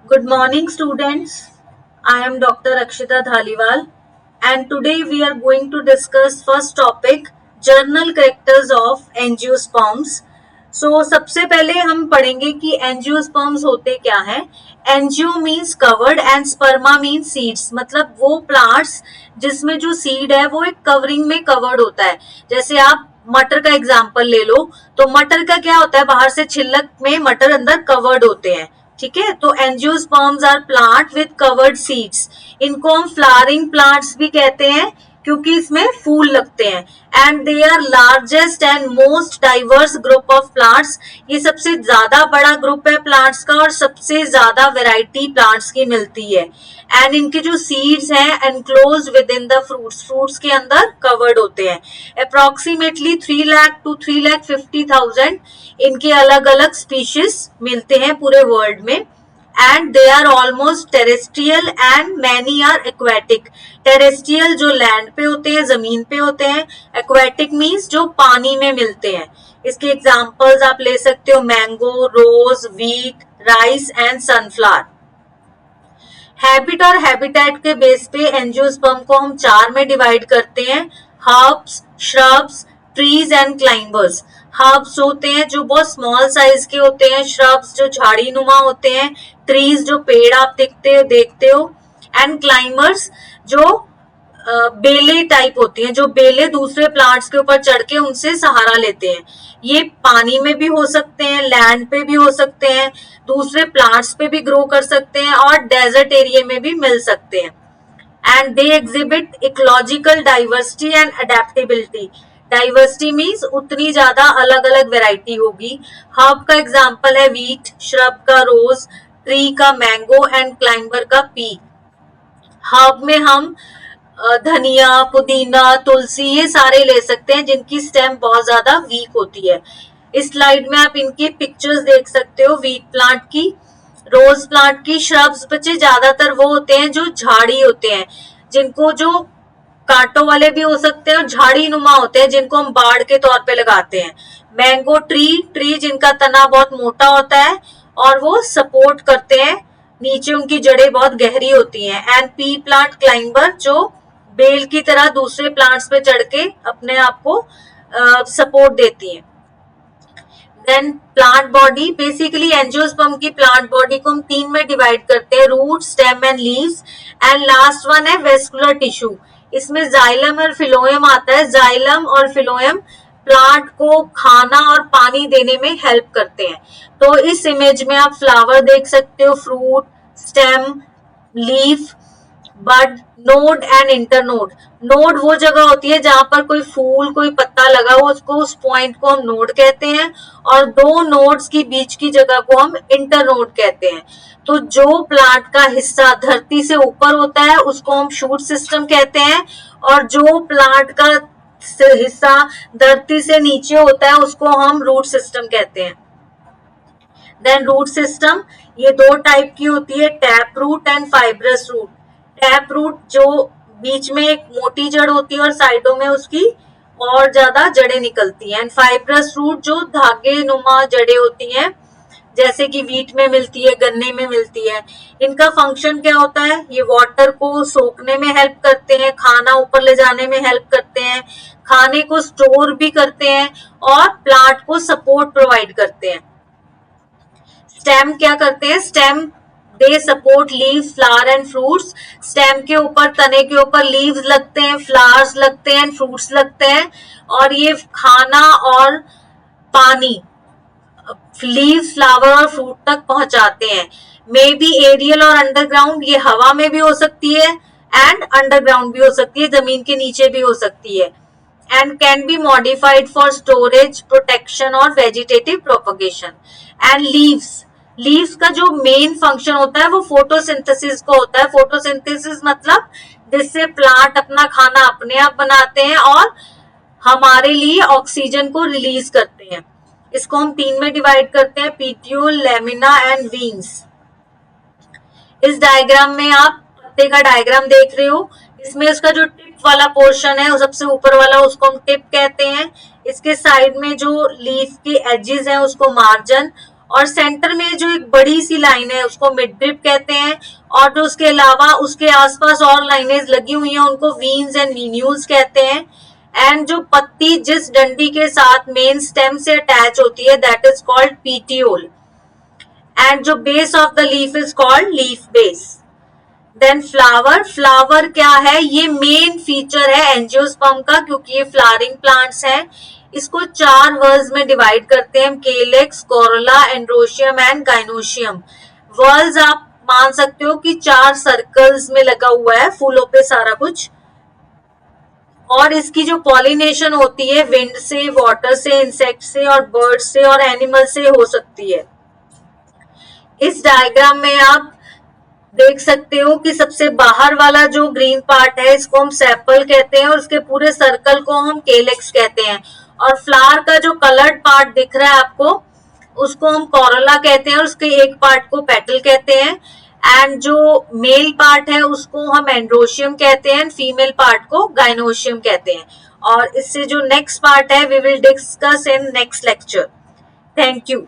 Good morning, students. I am Dr. Akshita Dhaliwal, and today we are going to discuss first topic journal characters of angiosperms. सबसे पहले हम पढ़ेंगे कि angiosperms होते क्या हैं. Angio means covered and sperma means seeds. मतलब वो प्लांट्स जिसमें जो सीड है वो एक कवरिंग में कवर्ड होता है. जैसे आप मटर का एग्जाम्पल ले लो, तो मटर का क्या होता है, बाहर से छिलक में मटर अंदर कवर्ड होते हैं. ठीक है, तो angiosperms are plant with covered seeds. इनको हम फ्लावरिंग प्लांट्स भी कहते हैं क्योंकि इसमें फूल लगते हैं. And they are largest and most diverse group of plants. ये सबसे ज्यादा बड़ा ग्रुप है प्लांट्स का और सबसे ज्यादा वैरायटी प्लांट्स की मिलती है. एंड इनके जो सीड्स हैं enclose with in the fruits, fruits के अंदर कवर्ड होते हैं. अप्रोक्सीमेटली 3 लाख टू 3,50,000 इनके अलग अलग स्पीशीज मिलते हैं पूरे वर्ल्ड में. And they are almost terrestrial and many are aquatic. Terrestrial जो लैंड पे होते हैं, जमीन पे होते हैं. एक्वेटिक मीन्स जो पानी में मिलते हैं. इसके एग्जाम्पल्स आप ले सकते हो mango, rose, wheat, rice and sunflower. Habit और हैबिटेट के बेस पे एंजियोस्पर्म को हम 4 में डिवाइड करते हैं. Herbs, shrubs, trees and climbers. Herbs होते हैं जो बहुत स्मॉल साइज के होते हैं, श्रब्स जो झाड़ी नुमा होते हैं, ट्रीज जो पेड़ आप देखते हो एंड क्लाइंबर्स जो बेले टाइप होती हैं, जो बेले दूसरे प्लांट्स के ऊपर चढ़ के उनसे सहारा लेते हैं. ये पानी में भी हो सकते हैं, लैंड पे भी हो सकते हैं, दूसरे प्लांट्स पे भी ग्रो कर सकते हैं और डेजर्ट एरिया में भी मिल सकते हैं. And they exhibit ecological diversity and adaptability. Diversity means उतनी ज्यादा अलग अलग वेराइटी होगी. हर्ब का एग्जाम्पल है वीट, श्रब का रोज, ट्री का मैंगो एंड क्लाइंबर का पी. हर्ब में हम धनिया, पुदीना, तुलसी ये सारे ले सकते हैं जिनकी स्टेम बहुत ज्यादा वीक होती है. इस स्लाइड में आप इनके पिक्चर्स देख सकते हो वीट प्लांट की, रोज प्लांट की. श्रब्स बच्चे ज्यादातर वो होते हैं जो झाड़ी होते हैं, जिनको जो कांटों वाले भी हो सकते हैं और झाड़ी नुमा होते हैं जिनको हम बाड़ के तौर पे लगाते हैं. मैंगो ट्री जिनका तना बहुत मोटा होता है और वो सपोर्ट करते हैं, नीचे उनकी जड़ें बहुत गहरी होती हैं. एंड पी प्लांट क्लाइंबर जो बेल की तरह दूसरे प्लांट्स पे चढ़ के अपने आप को सपोर्ट देती है. Then plant body. Basically angiosperm की प्लांट बॉडी को हम 3 में डिवाइड करते हैं, root, stem and leaves. And last one है वेस्कुलर टिश्यू. इसमें जाइलम और फिलोएम आता है. जाइलम और फिलोएम प्लांट को खाना और पानी देने में हेल्प करते हैं. तो इस इमेज में आप फ्लावर देख सकते हो, fruit, stem, leaf, bud, node and internode. Node वो जगह होती है जहां पर कोई फूल, कोई पत्ता लगा हो, उसको उस पॉइंट को हम नोड कहते हैं. और 2 नोड्स की बीच की जगह को हम इंटरनोड कहते हैं. तो जो प्लांट का हिस्सा धरती से ऊपर होता है उसको हम शूट सिस्टम कहते हैं, और जो प्लांट का हिस्सा धरती से नीचे होता है उसको हम रूट सिस्टम कहते हैं. देन रूट सिस्टम ये 2 टाइप की होती है, tap root and fibrous root. Tap root जो बीच में एक मोटी जड़ होती है और साइडों में उसकी और ज्यादा जड़ें निकलती हैं. एंड फाइब्रस रूट जो धागे नुमा जड़ें होती हैं, जैसे कि वीट में मिलती है, गन्ने में मिलती है. इनका फंक्शन क्या होता है, ये वाटर को सोखने में हेल्प करते हैं, खाना ऊपर ले जाने में हेल्प करते हैं, खाने को स्टोर भी करते हैं और प्लांट को सपोर्ट प्रोवाइड करते हैं. स्टेम क्या करते हैं, stem they support leaves, flower and fruits. Stem के ऊपर, तने के ऊपर लीव्स लगते हैं, फ्लावर्स लगते हैं, फ्रूट्स लगते हैं, और ये खाना और पानी लीव्स, फ्लावर और फ्रूट तक पहुंचाते हैं. मे बी एरियल और अंडरग्राउंड. ये हवा में भी हो सकती है एंड अंडरग्राउंड भी हो सकती है, जमीन के नीचे भी हो सकती है. And can be modified for storage, protection और वेजिटेटिव प्रोपगेशन. एंड लीव्स का जो मेन फंक्शन होता है वो फोटोसिंथेसिस को होता है. फोटोसिंथेसिस मतलब जिससे प्लांट अपना खाना अपने आप बनाते हैं और हमारे लिए ऑक्सीजन को रिलीज करते हैं. इसको हम 3 में डिवाइड करते हैं, पीट्यूल, लेमिना एंड वीन्स. इस डायग्राम में आप पत्ते का डायग्राम देख रहे हो. इसमें उसका जो टिप वाला पोर्शन है, सबसे ऊपर वाला, उसको हम टिप कहते हैं. इसके साइड में जो लीफ के एजेस हैं उसको मार्जिन, और सेंटर में जो एक बड़ी सी लाइन है उसको मिड रिब कहते हैं, और जो उसके अलावा उसके आसपास और लाइनें लगी हुई हैं उनको वीन्स एंड वीन्यूल्स कहते हैं। एंड जो पत्ती जिस डंडी के साथ मेन स्टेम से अटैच होती है that is called petiole, and जो base of the leaf is called leaf base. Then flower, flower क्या है, ये मेन फीचर है एंजियोस्पर्म का क्योंकि ये फ्लावरिंग प्लांट्स हैं। इसको 4 वर्ल्स में डिवाइड करते हैं, calyx, Corolla, androecium and gynoecium. Whorls आप मान सकते हो कि 4 सर्कल्स में लगा हुआ है फूलों पे सारा कुछ, और इसकी जो पॉलिनेशन होती है विंड से, वाटर से, इंसेक्ट से और बर्ड से और एनिमल से हो सकती है। इस डायग्राम में आप देख सकते हो कि सबसे बाहर वाला जो ग्रीन पार्ट है इसको हम सेपल कहते हैं और उसके पूरे सर्कल को हम केलेक्स कहते हैं, और फ्लावर का जो कलर्ड पार्ट दिख रहा है आपको उसको हम कोरोला कहते हैं और उसके एक पार्ट को पेटल कहते हैं, एंड जो मेल पार्ट है उसको हम एंड्रोशियम कहते हैं, फीमेल पार्ट को गाइनोशियम कहते हैं। और इससे जो नेक्स्ट पार्ट है we will discuss in next lecture. Thank you.